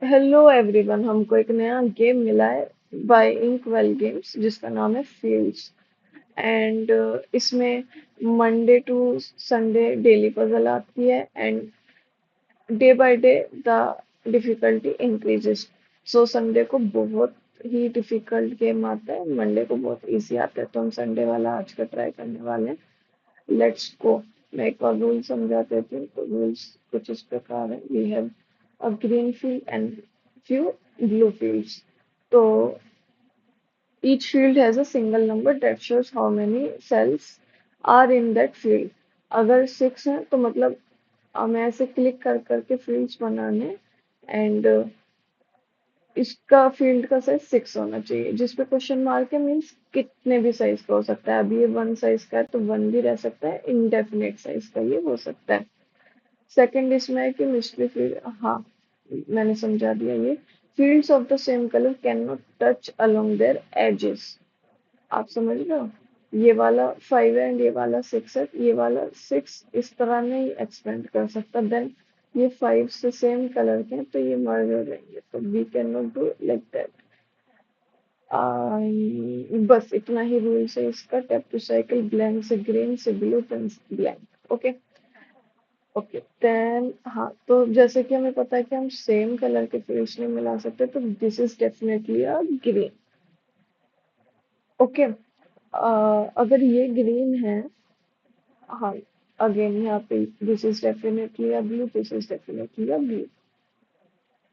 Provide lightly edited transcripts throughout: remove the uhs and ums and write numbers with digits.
Hello everyone, हमको एक नया गेम मिला है बाय इंकवेल गेम्स जिसका नाम है फील्ड्स। एंड इसमें Monday to Sunday daily puzzle आती है and day by day the difficulty increases. So Sunday को बहुत ही डिफिकल्ट गेम आता है, मंडे को बहुत इजी आता है, तो हम संडे वाला आज का ट्राई करने वाले हैं। Let's go. मैं एक और रूल समझा देती हूँ। तो रूल्स कुछ इस प्रकार है। We have a green field and few blue fields. So each field has a single number that shows how many cells are in that field. अगर 6 है तो मतलब हमें ऐसे क्लिक कर करके फील्ड्स बनाने एंड इसका फील्ड का साइज 6 होना चाहिए। जिस पे क्वेश्चन मार्क है मीन्स कितने भी साइज का हो सकता है। अभी ये 1 साइज का है तो 1 भी रह सकता है, इनडेफिनेट साइज का ये हो सकता है। सेकंड इसमें है कि मिस्ट्री फील्ड, हाँ मैंने समझा दिया। ये fields of the same colour can not touch along there edges. आप समझ रहे हो? ये वाला 5 है एंड ये वाला 6 है, ये वाला 6 इस तरह नहीं एक्सपेंड कर सकता। देन ये 5 से सेम कलर के हैं तो ये मर्ज हो जाएंगे, तो we can not do like that. बस इतना ही रूल्स है इसका। टैप टू साइकिल, ब्लैंक से ग्रीन से blue, then blank. Okay. Okay then हाँ, तो जैसे कि हमें पता है कि हम सेम कलर के फील्ड्स नहीं मिला सकते, तो this is definitely a green. Okay. अगर ये ग्रीन है, हाँ, अगेन यहाँ पे this is definitely a blue, this is definitely a blue,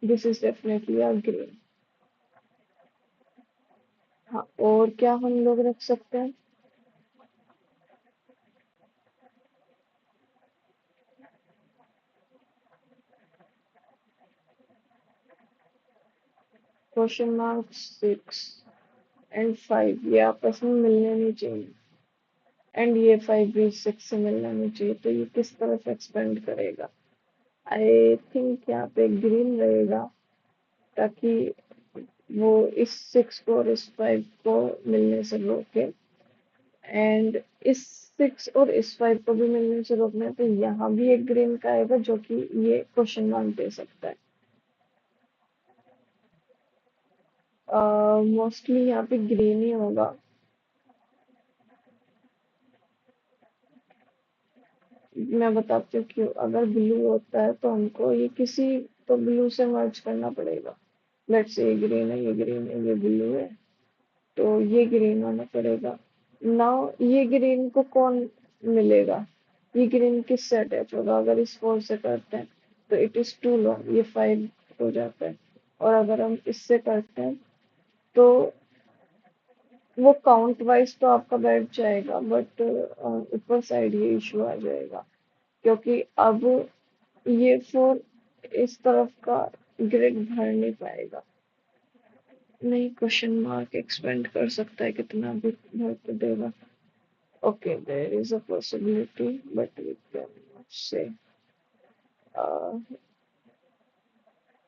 this is definitely a green. हाँ, और क्या हम लोग रख सकते हैं? क्वेश्चन मार्क 6 एंड 5 ये आपस में मिलने नहीं चाहिए, एंड ये 5 भी 6 से मिलना नहीं चाहिए, तो ये किस तरफ एक्सपेंड करेगा? आई थिंक यहाँ पे ग्रीन रहेगा, ताकि वो इस 6 को और इस 5 को मिलने से रोके। एंड इस 6 और इस 5 को भी मिलने से रोकना है, तो यहाँ भी एक ग्रीन का आएगा जो कि ये क्वेश्चन मार्क दे सकता है। मोस्टली यहाँ पे ग्रीन ही होगा। मैं बताती हूँ क्यों। अगर ब्लू होता है तो हमको ये किसी तो ब्लू से मर्ज करना पड़ेगा। लेट्स से ये ग्रीन है, ये ग्रीन है, ये ब्लू है, तो ये ग्रीन होना पड़ेगा। नाउ ये ग्रीन को कौन मिलेगा? ये ग्रीन किस से अटैच होगा? अगर इस 4 से करते हैं तो इट इज टू लॉन्ग, ये 5 हो जाता है। और अगर हम इससे करते हैं तो वो काउंट वाइज तो आपका बैठ जाएगा, बट ऊपर साइड ये इशू आ जाएगा, क्योंकि अब ये 4 इस तरफ का ग्रिड भर नहीं पाएगा। नहीं, क्वेश्चन मार्क एक्सपेंड कर सकता है कितना भी भर तो देगा। Okay, there is a possibility, but we cannot say. Uh,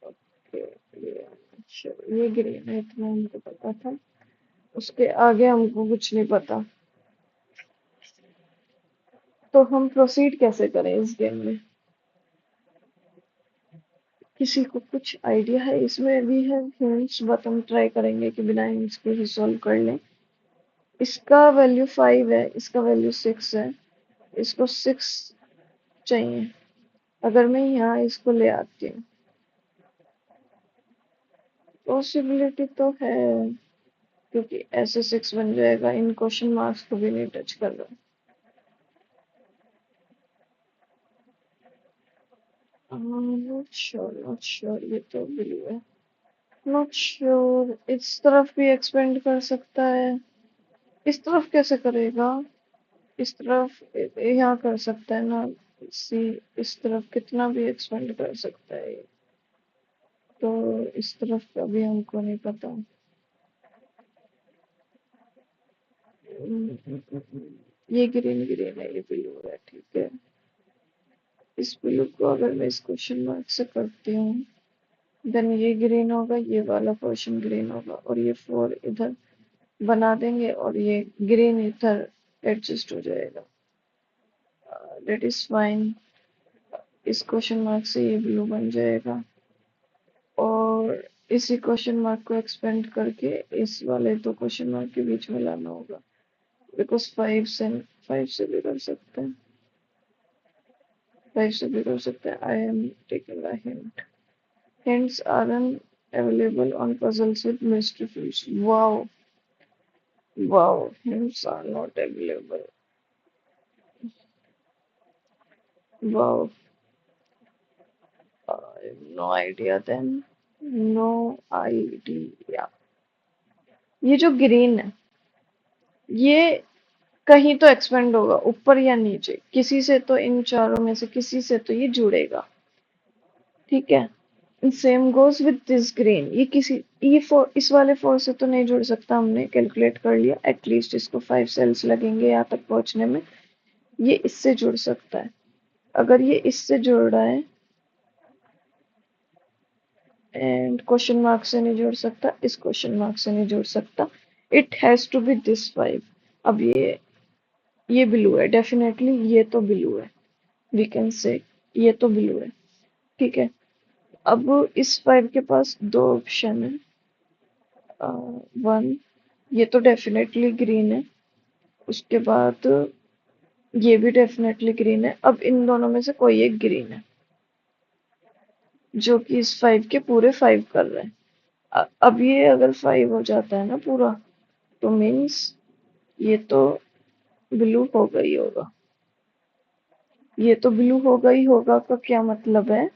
okay, ये अच्छा, ये ग्रीन है इतना हमको पता था, उसके आगे हमको कुछ नहीं पता। तो हम प्रोसीड कैसे करें इस गेम में? किसी को कुछ आइडिया है? इसमें भी है हिंट्स, बट हम ट्राई करेंगे कि बिना हिंट्स के ही सॉल्व कर लें। इसका वैल्यू 5 है, इसका वैल्यू 6 है, इसको 6 चाहिए। अगर मैं यहाँ इसको ले आती हूँ, पॉसिबिलिटी तो है, क्योंकि ऐसे 6 बन जाएगा, इन क्वेश्चन मार्क्स को भी नहीं टच कर रहा। नॉट श्योर, ये तो ब्लू है। नॉट श्योर, इस तरफ भी एक्सपेंड कर सकता है। इस तरफ कैसे करेगा? इस तरफ यहाँ कर सकता है ना। सी, इस तरफ कितना भी एक्सपेंड कर सकता है ये। तो इस तरफ का भी हमको नहीं पता। ये ग्रीन ग्रीन है, ये ब्लू है, ठीक है। इस ब्लू को अगर मैं इस क्वेश्चन मार्क से करती हूँ, देन ये ग्रीन होगा, ये वाला पोर्शन ग्रीन होगा, और ये 4 इधर बना देंगे और ये ग्रीन इधर एडजस्ट हो जाएगा। That is fine. इस क्वेश्चन मार्क से ये ब्लू बन जाएगा। और इसी क्वेश्चन मार्क को एक्सपेंड करके इस वाले दो क्वेश्चन मार्क के बीच में लाना होगा, बिकॉज फाइव से भी कर सकते हैं, फाइव से भी कर सकते हैं। I am taking a hint, hints aren't available on puzzles with mystery fields. Wow, wow, hints are not available. Wow, I have no idea then. No idea. ये जो ग्रीन है, ये कहीं तो एक्सपेंड होगा, ऊपर या नीचे, किसी से तो, इन चारों में से किसी से तो ये जुड़ेगा, ठीक है। Same goes with this green, ये किसी, ये फोर, इस वाले फोर से तो नहीं जुड़ सकता, हमने कैलकुलेट कर लिया, एटलीस्ट इसको 5 सेल्स लगेंगे यहाँ तक पहुंचने में। ये इससे जुड़ सकता है, अगर ये इससे जुड़ रहा है एंड क्वेश्चन मार्क से नहीं जुड़ सकता, इस क्वेश्चन मार्क से नहीं जुड़ सकता, it has to be this 5। अब ये ब्लू है डेफिनेटली, ये तो ब्लू है, वी कैन से ये तो ब्लू है, ठीक है। अब इस 5 के पास दो ऑप्शन है, 1, ये तो डेफिनेटली ग्रीन है, उसके बाद ये भी डेफिनेटली ग्रीन है। अब इन दोनों में से कोई एक ग्रीन है जो कि इस 5 के पूरे 5 कर रहे हैं। अब ये अगर 5 हो जाता है ना पूरा, तो मीन्स ये तो ब्लू होगा ही होगा, ये तो ब्लू होगा ही होगा का क्या मतलब है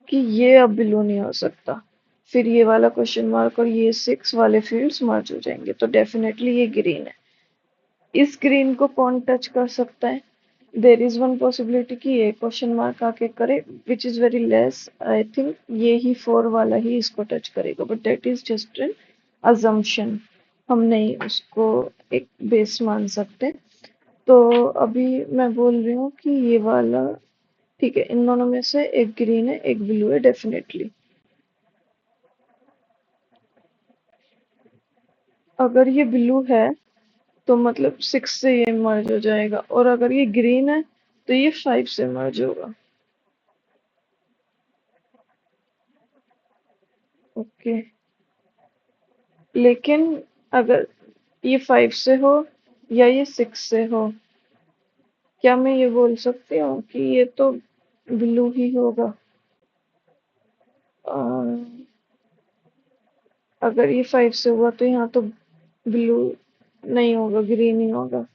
कि ये अब ब्लू नहीं हो सकता, फिर ये वाला क्वेश्चन मार्क और ये 6 वाले फील्ड्स मर्ज हो जाएंगे, तो डेफिनेटली ये ग्रीन है। इस ग्रीन को कौन टच कर सकता है? देर इज वन पॉसिबिलिटी कि ये क्वेश्चन मार्क आके करे, which is very less, I think ये ही 4 वाला ही इसको टच करेगा, but that is just an assumption, हम नहीं उसको एक बेस मान सकते। तो अभी मैं बोल रही हूँ कि ये वाला, ठीक है, इन दोनों में से एक ग्रीन है एक ब्लू है डेफिनेटली। अगर ये ब्लू है तो मतलब 6 से ये मर्ज हो जाएगा, और अगर ये ग्रीन है तो ये 5 से मर्ज होगा। ओके, लेकिन अगर ये 5 से हो या ये 6 से हो, क्या मैं ये बोल सकती हूँ कि ये तो ब्लू ही होगा? अ, अगर ये 5 से हुआ तो यहाँ तो ब्लू नहीं होगा, ग्रीन ही होगा।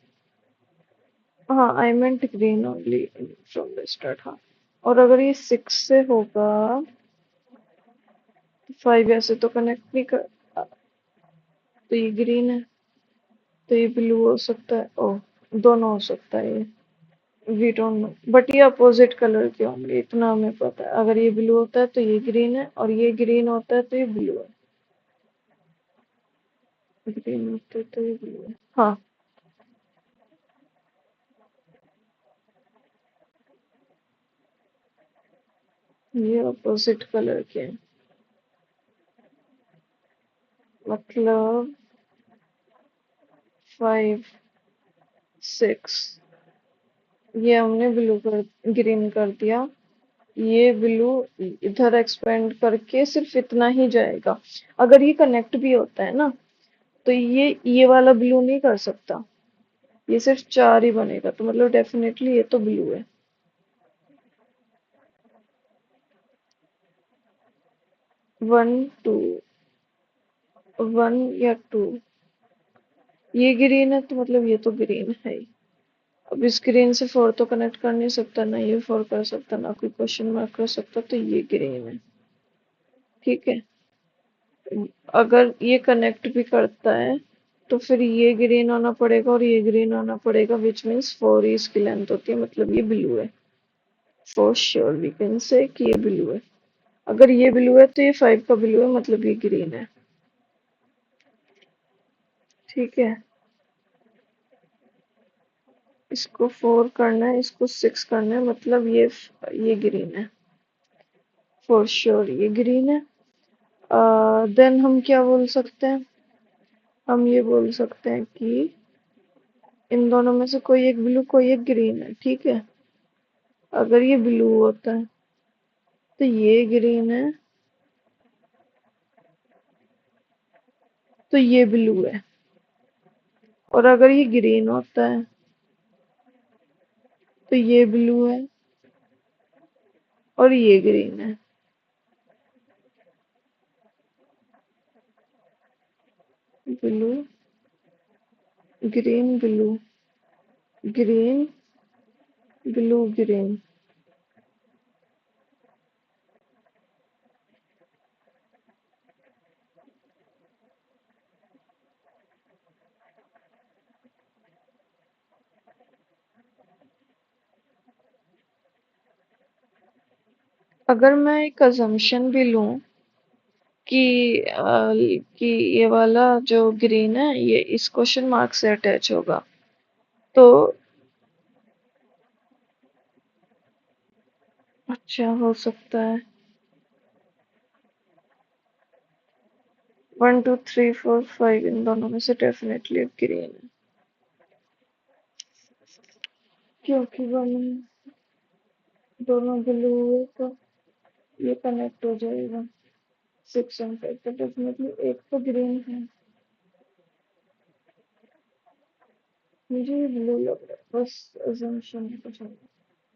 हाँ, I meant green only from the start, हाँ। और अगर ये 6 से होगा, 5 ऐसे तो कनेक्ट नहीं कर, तो ये ग्रीन है, तो ये ब्लू हो सकता है, ओ दोनों हो सकता है ये, वी डोंट नो, बट ये अपोजिट कलर के होंगे इतना हमें पता है। अगर ये ब्लू होता है तो ये ग्रीन है, और ये ग्रीन होता है तो ये ब्लू है, ग्रीन होता है तो ये ब्लू है, हाँ। ये अपोजिट कलर के हैं, मतलब 5, 6, ये हमने ब्लू कर, ग्रीन कर दिया, ये ब्लू इधर एक्सपेंड करके सिर्फ इतना ही जाएगा। अगर ये कनेक्ट भी होता है ना, तो ये वाला ब्लू नहीं कर सकता, ये सिर्फ 4 ही बनेगा, तो मतलब डेफिनेटली ये तो ब्लू है। 1, 2, 1 या 2, ये ग्रीन है तो मतलब ये तो ग्रीन है ही। अब इस ग्रीन से 4 तो कनेक्ट कर नहीं सकता, ना ये 4 कर सकता, ना कोई क्वेश्चन मार्क कर सकता, तो ये ग्रीन है, ठीक है। अगर ये कनेक्ट भी करता है तो फिर ये ग्रीन होना पड़ेगा और ये ग्रीन होना पड़ेगा, विच मीन्स 4 ही इसकी लेंथ होती है, मतलब ये ब्लू है, for sure we can say कि ये ब्लू है। अगर ये ब्लू है तो ये 5 का ब्लू है, मतलब ये ग्रीन है, ठीक है। इसको 4 करना है, इसको 6 करना है, मतलब ये ग्रीन है, फॉर श्योर ये ग्रीन है। देन हम क्या बोल सकते हैं? हम ये बोल सकते हैं कि इन दोनों में से कोई एक ब्लू कोई एक ग्रीन है, ठीक है। अगर ये ब्लू होता है तो ये ग्रीन है, तो ये ब्लू है। और अगर ये ग्रीन होता है तो ये ब्लू है और ये ग्रीन है। Blue, green, blue, green, blue, green. अगर मैं एक अजम्पशन भी लूं कि ये वाला जो ग्रीन है ये इस क्वेश्चन मार्क से अटैच होगा, तो अच्छा हो सकता है। 1 2 3 4 5 इन दोनों में से डेफिनेटली ग्रीन है, क्योंकि दोनों ब्लू है तो ये कनेक्ट हो जाएगा। 6 और 5 तो डेफिनेटली एक तो ग्रीन है। मुझे ये ब्लू लग रहा है, बस अजम्पशन है कुछ नहीं।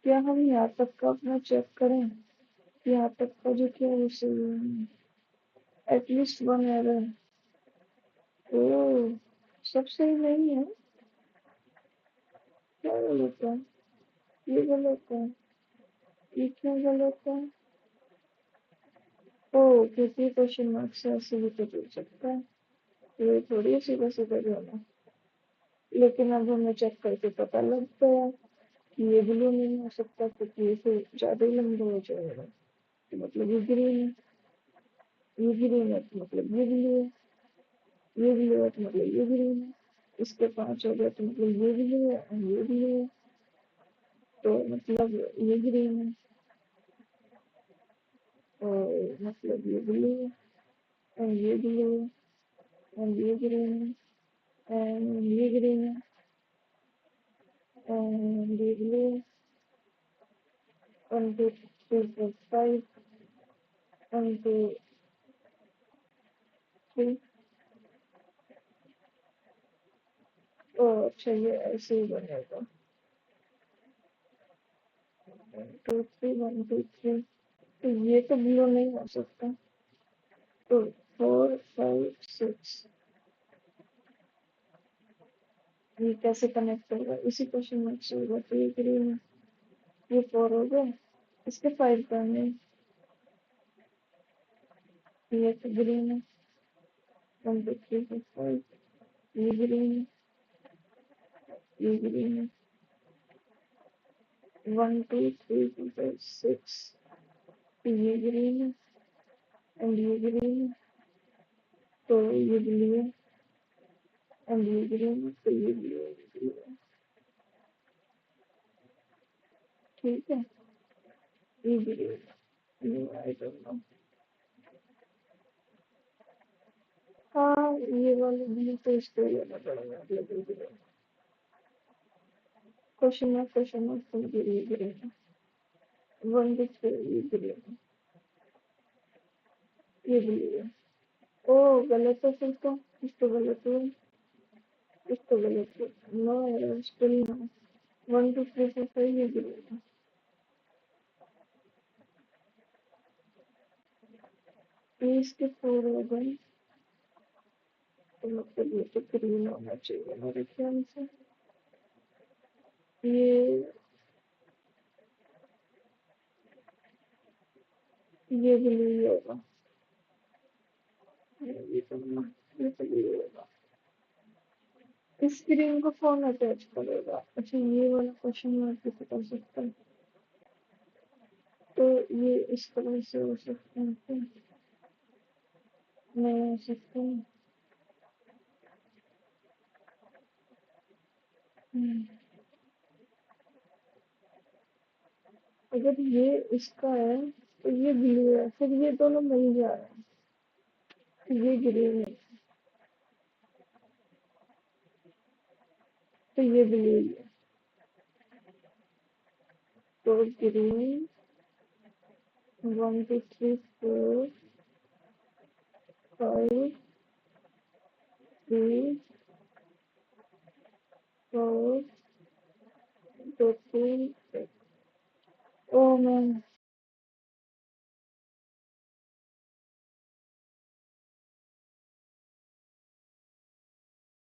क्या हम यहाँ तक का अपना चेक करें? यहाँ तक का जो किया वो सही है। At least one error. ओह, सब सही नहीं है। क्या गलत है? ये गलत है। ये क्यों गलत है? ओह, क्योंकि क्वेश्चन मार्क से ऐसे भी तो पूछ सकता है। ये थोड़ी सीधा सीधा जाना। लेकिन अब हमें चेक करके पता लग गया कि ये ब्लू नहीं हो सकता, क्योंकि ये फिर ज्यादा ही लंबा हो जाएगा। तो मतलब ये ग्रीन है। ये ग्रीन है तो मतलब ये ब्लू है। ये ब्लू है तो मतलब ये ग्रीन है। इसके 5 हो गया तो मतलब ये ब्लू है और ये ब्लू है। तो मतलब ये ग्रीन है और मतलब ये ब्लू है और ये ब्लू है और ये ग्रीन है और ये ग्रीन है और ये ब्लू है। 1 2 3 4 5 1 2 3। ओ अच्छा, ये ऐसे ही बनेगा। 1 2 3 1 2 3। तो ये तो ब्लू नहीं हो सकता। तो 4 5 6 ये कैसे कनेक्ट होगा? इसी क्वेश्चन मार्क से होगा। तो ये ग्रीन है, ये 4 हो गया। इसके 5 करने, ये तो ग्रीन है। 1 2 3 4 5 ये ग्रीन है, ये ग्रीन है। 1 2 3 4 5 6 ये ग्रीन है एंड ये ग्रीन है। तो ये ब्लू है एंड ये ग्रीन है, तो ये ब्लू है, ये blue है। ठीक है, ये ब्लू है। I don't know. हाँ, ये वाले ब्लू तो इसको लेना पड़ेगा, मतलब क्वेश्चन मार्क तो ये ग्रीन है। 1 2 3 ये ग्रीन है, ये ब्लू है। ओ गलत है फिर तो। कुछ तो गलत है, कुछ तो गलत है। No error, still no. 1 2 3 4 5 ये ग्रीन है। ये इसके 4 हो गए तो मतलब ये तो ग्रीन होना चाहिए मेरे ख्याल से। ये ये ब्लू ही होगा। ये तो ये तो ब्लू होगा। इस ग्रीन को कौन अटैच करेगा? अच्छा, ये वाला क्वेश्चन मार्क भी तो कर सकता है। तो ये इस तरह से हो सकता है क्या? नहीं हो सकता। हम्म, अगर ये इसका है तो ये ब्लू है, फिर ये दोनों मिल जा रहे हैं। तो ये ग्रीन है तो ये ब्लू है। तो ग्रीन 1 2 3 4 5 3 4 2 3 6 ओह मैन